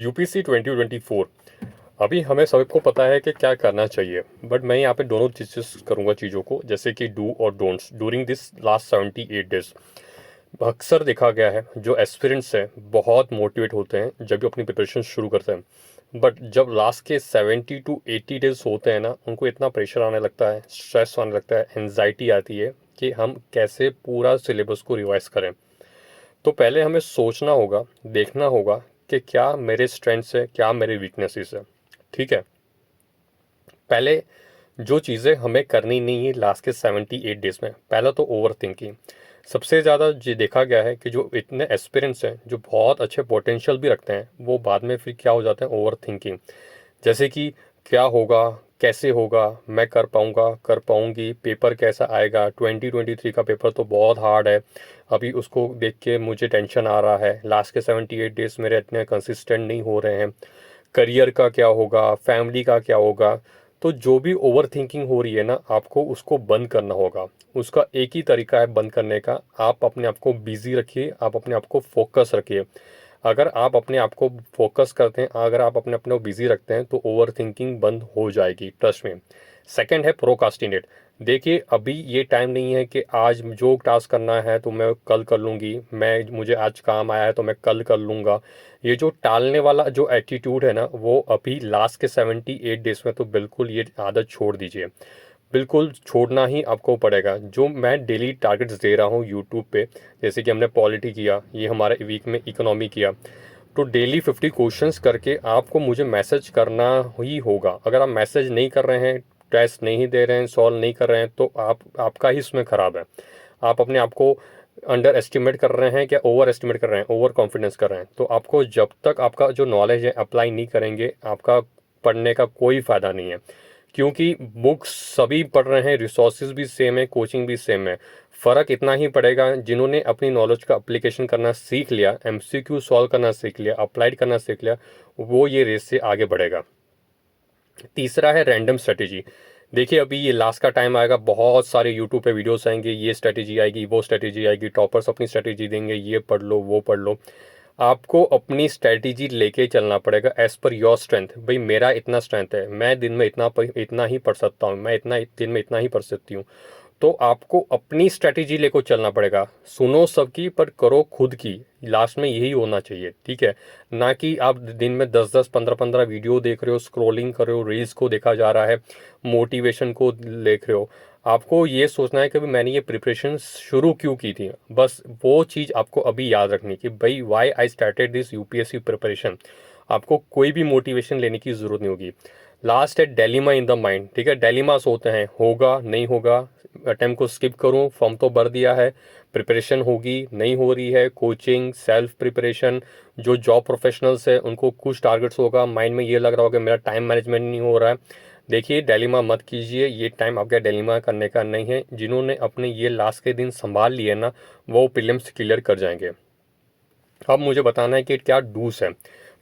UPC 2024 अभी हमें सबको पता है कि क्या करना चाहिए, बट मैं यहाँ पे दोनों डिस्कस करूँगा चीज़ों को, जैसे कि डू और don'ts during this last 78 days. अक्सर देखा गया है जो एस्पिरेंट्स हैं बहुत मोटिवेट होते हैं जब भी अपनी प्रिपरेशन शुरू करते हैं, बट जब लास्ट के 70 to 80 डेज होते हैं ना, उनको इतना प्रेशर आने लगता है, स्ट्रेस आने लगता है, एनजाइटी आती है कि हम कैसे पूरा सिलेबस को रिवाइज करें। तो पहले हमें सोचना होगा, देखना होगा कि क्या मेरे स्ट्रेंथ्स है, क्या मेरे वीकनेसेस है। ठीक है, पहले जो चीज़ें हमें करनी नहीं है लास्ट के 78 डेज में, पहला तो ओवर थिंकिंग। सबसे ज़्यादा ये देखा गया है कि जो इतने एस्पिरेंट्स हैं जो बहुत अच्छे पोटेंशियल भी रखते हैं, वो बाद में फिर क्या हो जाते हैं, ओवर थिंकिंग। जैसे कि क्या होगा, कैसे होगा, मैं कर पाऊँगा, कर पाऊँगी, पेपर कैसा आएगा, 2023 का पेपर तो बहुत हार्ड है, अभी उसको देख के मुझे टेंशन आ रहा है, लास्ट के 78 डेज मेरे इतने कंसिस्टेंट नहीं हो रहे हैं, करियर का क्या होगा, फैमिली का क्या होगा। तो जो भी ओवर थिंकिंग हो रही है ना, आपको उसको बंद करना होगा। उसका एक ही तरीका है बंद करने का, आप अपने आप को बिजी रखिए, आप अपने आप को फोकस रखिए। अगर आप अपने आप को फोकस करते हैं, अगर आप अपने अपने को बिजी रखते हैं, तो ओवर थिंकिंग बंद हो जाएगी, ट्रस्ट में। सेकंड है प्रोकास्टिनेट। देखिए, अभी ये टाइम नहीं है कि आज जो टास्क करना है तो मैं कल कर लूँगी, मैं मुझे आज काम आया है तो मैं कल कर लूँगा। ये जो टालने वाला जो एटीट्यूड है ना, वो अभी लास्ट के 78 डेज में तो बिल्कुल ये आदत छोड़ दीजिए। बिल्कुल छोड़ना ही आपको पड़ेगा। जो मैं डेली टारगेट्स दे रहा हूँ यूट्यूब पे, जैसे कि हमने पॉलिटी किया, ये हमारे वीक में इकोनॉमी किया, तो डेली 50 क्वेश्चंस करके आपको मुझे मैसेज करना ही होगा। अगर आप मैसेज नहीं कर रहे हैं, टेस्ट नहीं दे रहे हैं, सॉल्व नहीं कर रहे हैं, तो आपका ही इसमें ख़राब है। आप अपने आप को अंडर एस्टिमेट कर रहे हैं, क्या ओवर एस्टिमेट कर रहे हैं, ओवर कॉन्फिडेंस कर रहे हैं। तो आपको जब तक आपका जो नॉलेज है अप्लाई नहीं करेंगे, आपका पढ़ने का कोई फ़ायदा नहीं है। क्योंकि बुक्स सभी पढ़ रहे हैं, रिसोर्सेज भी सेम है, कोचिंग भी सेम है। फ़र्क इतना ही पड़ेगा, जिन्होंने अपनी नॉलेज का अप्लीकेशन करना सीख लिया, एमसीक्यू सॉल्व करना सीख लिया, अप्लाइड करना सीख लिया, वो ये रेस से आगे बढ़ेगा। तीसरा है रैंडम स्ट्रेटेजी। देखिए, अभी ये लास्ट का टाइम आएगा, बहुत सारे यूट्यूब पे वीडियोस आएंगे, ये स्ट्रेटेजी आएगी, वो स्ट्रेटेजी आएगी, टॉपर्स अपनी स्ट्रेटेजी देंगे, ये पढ़ लो, वो पढ़ लो। आपको अपनी स्ट्रेटेजी लेके चलना पड़ेगा एज पर योर स्ट्रेंथ। भाई, मेरा इतना स्ट्रेंथ है, मैं दिन में इतना ही पढ़ सकता हूँ, मैं इतना दिन में इतना ही पढ़ सकती हूँ। तो आपको अपनी स्ट्रेटेजी लेकर चलना पड़ेगा। सुनो सबकी पर करो खुद की, लास्ट में यही होना चाहिए। ठीक है, ना कि आप दिन में 10-10 15-15 वीडियो देख रहे हो, स्क्रॉलिंग कर रहे हो, रील्स को देखा जा रहा है, मोटिवेशन को देख रहे हो। आपको ये सोचना है कि भाई मैंने ये प्रिपरेशन शुरू क्यों की थी, बस वो चीज़ आपको अभी याद रखनी कि भाई why I started this UPSC preparation. आपको कोई भी मोटिवेशन लेने की ज़रूरत नहीं होगी। लास्ट है डेलीमा इन द माइंड। ठीक है, डेलीमास होते हैं, होगा नहीं होगा, अटेम्प्ट को स्किप करूं, फॉर्म तो भर दिया है, प्रिपरेशन होगी नहीं हो रही है, कोचिंग, सेल्फ प्रिपरेशन। जो जॉब प्रोफेशनल्स है उनको कुछ टारगेट्स होगा, माइंड में ये लग रहा होगा मेरा टाइम मैनेजमेंट नहीं हो रहा है। देखिए, डेलीमा मत कीजिए, ये टाइम आपका डेलीमा करने का नहीं है। जिन्होंने अपने ये लास्ट के दिन संभाल लिए ना, वो प्रीलिम्स क्लियर कर जाएंगे। अब मुझे बताना है कि क्या डूस है।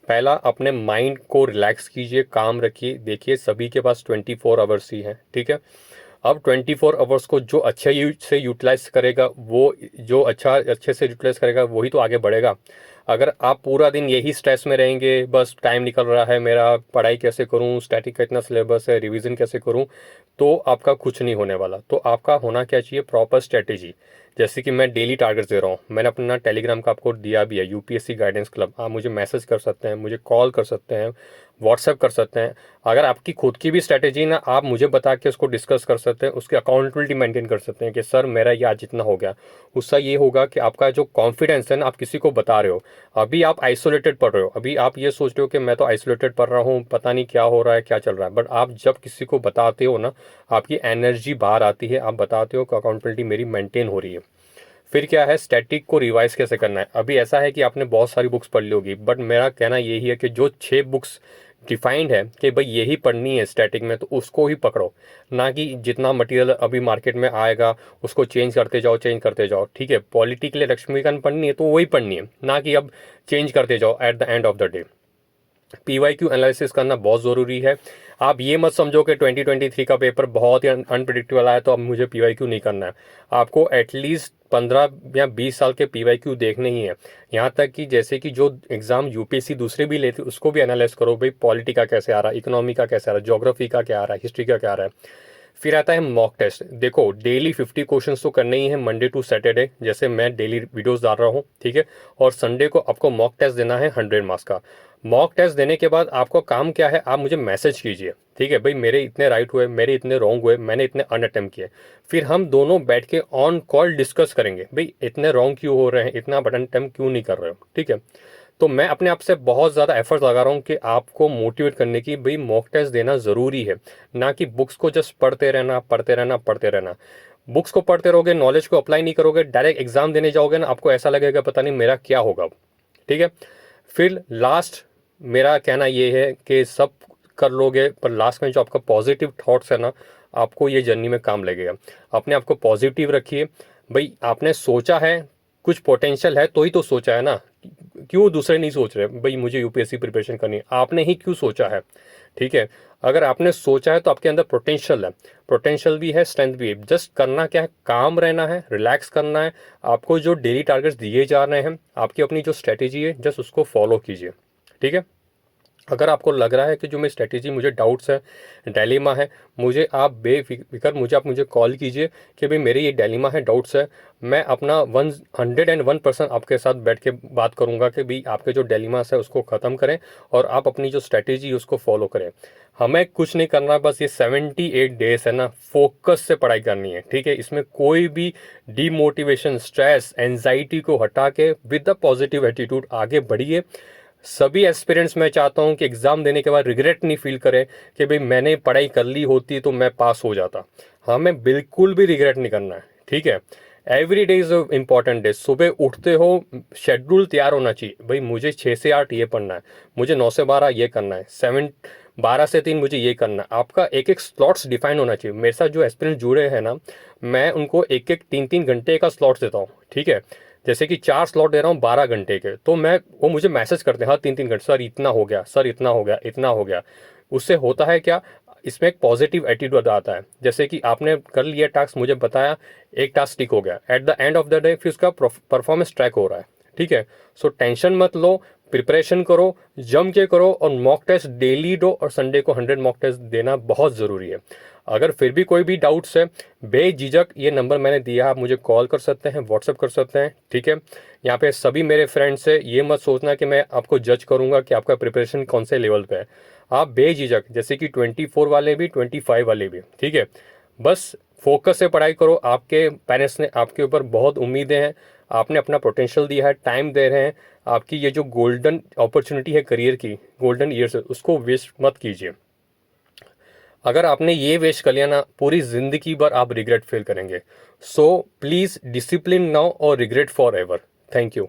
पहला, अपने माइंड को रिलैक्स कीजिए, काम रखिए। देखिए, सभी के पास 24 आवर्स ही है। ठीक है, अब 24 आवर्स को जो अच्छे से यूटिलाइज करेगा, वो जो अच्छे से यूटिलाइज करेगा वही तो आगे बढ़ेगा। अगर आप पूरा दिन यही स्ट्रेस में रहेंगे, बस टाइम निकल रहा है मेरा, पढ़ाई कैसे करूं, स्टैटिक का इतना सिलेबस है, रिवीजन कैसे करूं, तो आपका कुछ नहीं होने वाला। तो आपका होना क्या चाहिए, प्रॉपर स्ट्रेटेजी। जैसे कि मैं डेली टारगेट्स दे रहा हूँ, मैंने अपना टेलीग्राम का आपको दिया भी है, यूपीएससी गाइडेंस क्लब। आप मुझे मैसेज कर सकते हैं, मुझे कॉल कर सकते हैं, व्हाट्सएप कर सकते हैं। अगर आपकी खुद की भी स्ट्रैटेजी ना, आप मुझे बता के उसको डिस्कस कर सकते हैं, उसकी अकाउंटेबिलिटी मेंटेन कर सकते हैं कि सर मेरा ये आज इतना हो गया। उससे ये होगा कि आपका जो कॉन्फिडेंस है ना, आप किसी को बता रहे हो। अभी आप आइसोलेटेड पढ़ रहे हो, अभी आप ये सोच रहे हो कि मैं तो आइसोलेटेड पढ़ रहा हूँ, पता नहीं क्या हो रहा है, क्या चल रहा है। बट आप जब किसी को बताते हो ना, आपकी एनर्जी बाहर आती है, आप बताते हो कि अकाउंटेबिलिटी मेरी मेंटेन हो रही है। फिर क्या है, स्टैटिक को रिवाइज कैसे करना है। अभी ऐसा है कि आपने बहुत सारी बुक्स पढ़ ली होगी, बट मेरा कहना यही है कि जो 6 बुक्स डिफाइंड है कि भाई यही पढ़नी है स्टैटिक में, तो उसको ही पकड़ो। ना कि जितना मटेरियल अभी मार्केट में आएगा उसको चेंज करते जाओ, चेंज करते जाओ। ठीक है, पॉलिटी के लिए लक्ष्मीकांत पढ़नी है तो वही पढ़नी है, ना कि अब चेंज करते जाओ at the end of the day. PYQ analysis करना बहुत ज़रूरी है। आप ये मत समझो कि 2023 का पेपर बहुत ही अनप्रिडिक्टेबल आया तो अब मुझे PYQ नहीं करना है। आपको एटलीस्ट 15 या 20 साल के PYQ देखने ही है। यहाँ तक कि जैसे कि जो एग्ज़ाम UPSC दूसरे भी लेते उसको भी एनालाइज करो, भाई पॉलिटी का कैसे आ रहा है, इकोनॉमी का कैसे आ रहा है, ज्योग्राफी का क्या आ रहा है, हिस्ट्री का क्या आ रहा है। फिर आता है मॉक टेस्ट। देखो डेली 50 क्वेश्चंस तो करने ही है मंडे टू सैटरडे, जैसे मैं डेली वीडियोस डाल रहा हूँ, ठीक है। और संडे को आपको मॉक टेस्ट देना है 100 मार्क्स का। मॉक टेस्ट देने के बाद आपको काम क्या है, आप मुझे मैसेज कीजिए, ठीक है भाई मेरे इतने राइट हुए, मेरे इतने रॉन्ग हुए, मैंने इतने अनअटेम्प्ट किए। फिर हम दोनों बैठ के ऑन कॉल डिस्कस करेंगे, भाई इतने रॉन्ग क्यों हो रहे हैं, इतना अनअटेम्प्ट क्यों नहीं कर रहे हो, ठीक है। तो मैं अपने आप से बहुत ज़्यादा एफर्ट लगा रहा हूँ कि आपको मोटिवेट करने की, भाई मॉक टेस्ट देना ज़रूरी है, ना कि बुक्स को जस्ट पढ़ते रहना पढ़ते रहना पढ़ते रहना। बुक्स को पढ़ते रहोगे, नॉलेज को अप्लाई नहीं करोगे, डायरेक्ट एग्जाम देने जाओगे ना, आपको ऐसा लगेगा पता नहीं मेरा क्या होगा, ठीक है। फिर लास्ट मेरा कहना ये है कि सब कर लोगे पर लास्ट में जो आपका पॉजिटिव थॉट्स है ना, आपको ये जर्नी में काम लगेगा। अपने आप को पॉजिटिव रखिए। भाई आपने सोचा है, कुछ पोटेंशियल है तो ही तो सोचा है ना, क्यों दूसरे नहीं सोच रहे, भाई मुझे UPSC प्रिपरेशन करनी है, आपने ही क्यों सोचा है, ठीक है। अगर आपने सोचा है तो आपके अंदर पोटेंशियल है, पोटेंशियल भी है, स्ट्रेंथ भी है। जस्ट करना क्या है, काम रहना है, रिलैक्स करना है। आपको जो डेली टारगेट्स दिए जा रहे हैं, आपकी अपनी जो स्ट्रेटेजी है, जस्ट उसको फॉलो कीजिए, ठीक है। अगर आपको लग रहा है कि जो मेरी स्ट्रेटेजी मुझे डाउट्स है, डायलेमा है, मुझे आप बेफिक्र मुझे कॉल कीजिए कि भाई मेरे ये डायलेमा है, डाउट्स है। मैं अपना 101% आपके साथ बैठ के बात करूंगा कि भाई आपके जो डायलेमास है उसको ख़त्म करें और आप अपनी जो स्ट्रेटेजी है उसको फॉलो करें। हमें कुछ नहीं करना, बस ये 78 डेज है ना, फोकस से पढ़ाई करनी है, ठीक है। इसमें कोई भी डीमोटिवेशन, स्ट्रेस, एंजाइटी को हटा के विद द पॉजिटिव एटीट्यूड आगे बढ़िए। सभी एस्पिरेंट्स मैं चाहता हूं कि एग्ज़ाम देने के बाद रिग्रेट नहीं फील करें कि भाई मैंने पढ़ाई कर ली होती तो मैं पास हो जाता। हमें बिल्कुल भी रिग्रेट नहीं करना है, ठीक है। Every day is important day. सुबह उठते हो, शेड्यूल तैयार होना चाहिए, भाई मुझे 6 से 8 ये पढ़ना है, मुझे 9 से 12 ये करना है, 12 से 3 मुझे ये करना है। आपका एक एक स्लॉट्स डिफाइन होना चाहिए। मेरे साथ जो एस्पिरेंट्स जुड़े हैं ना, मैं उनको एक एक 3-3 घंटे का स्लॉट देता हूँ, ठीक है। जैसे कि 4 स्लॉट दे रहा हूँ 12 घंटे के, तो वो मुझे मैसेज करते हैं हर 3-3 घंटे, सर इतना हो गया, सर इतना हो गया, इतना हो गया। उससे होता है क्या, इसमें एक पॉजिटिव एटीट्यूड आता है। जैसे कि आपने कर लिया टास्क, मुझे बताया, एक टास्क टिक हो गया, at the end of the day फिर उसका परफॉर्मेंस ट्रैक हो रहा है, ठीक है। सो टेंशन मत लो, प्रिपरेशन करो, जम के करो और मॉक टेस्ट डेली दो और संडे को 100 मॉक टेस्ट देना बहुत ज़रूरी है। अगर फिर भी कोई भी डाउट्स है, बेझिझक ये नंबर मैंने दिया, आप मुझे कॉल कर सकते हैं, व्हाट्सअप कर सकते हैं, ठीक है। यहाँ पे सभी मेरे फ्रेंड्स है, ये मत सोचना कि मैं आपको जज करूंगा कि आपका प्रिपरेशन कौन से लेवल पे है। आप बेझिझक, जैसे कि 24 वाले भी, 25 वाले भी, ठीक है, बस फोकस से पढ़ाई करो। आपके पेरेंट्स ने आपके ऊपर बहुत उम्मीदें हैं, आपने अपना पोटेंशियल दिया है, टाइम दे रहे हैं। आपकी ये जो गोल्डन अपॉर्चुनिटी है करियर की, गोल्डन ईयर्स, उसको वेस्ट मत कीजिए। अगर आपने ये वेस्ट कर लिया ना, पूरी जिंदगी भर आप रिग्रेट फील करेंगे। सो प्लीज़ डिसिप्लिन नाउ और regret for ever. Thank you.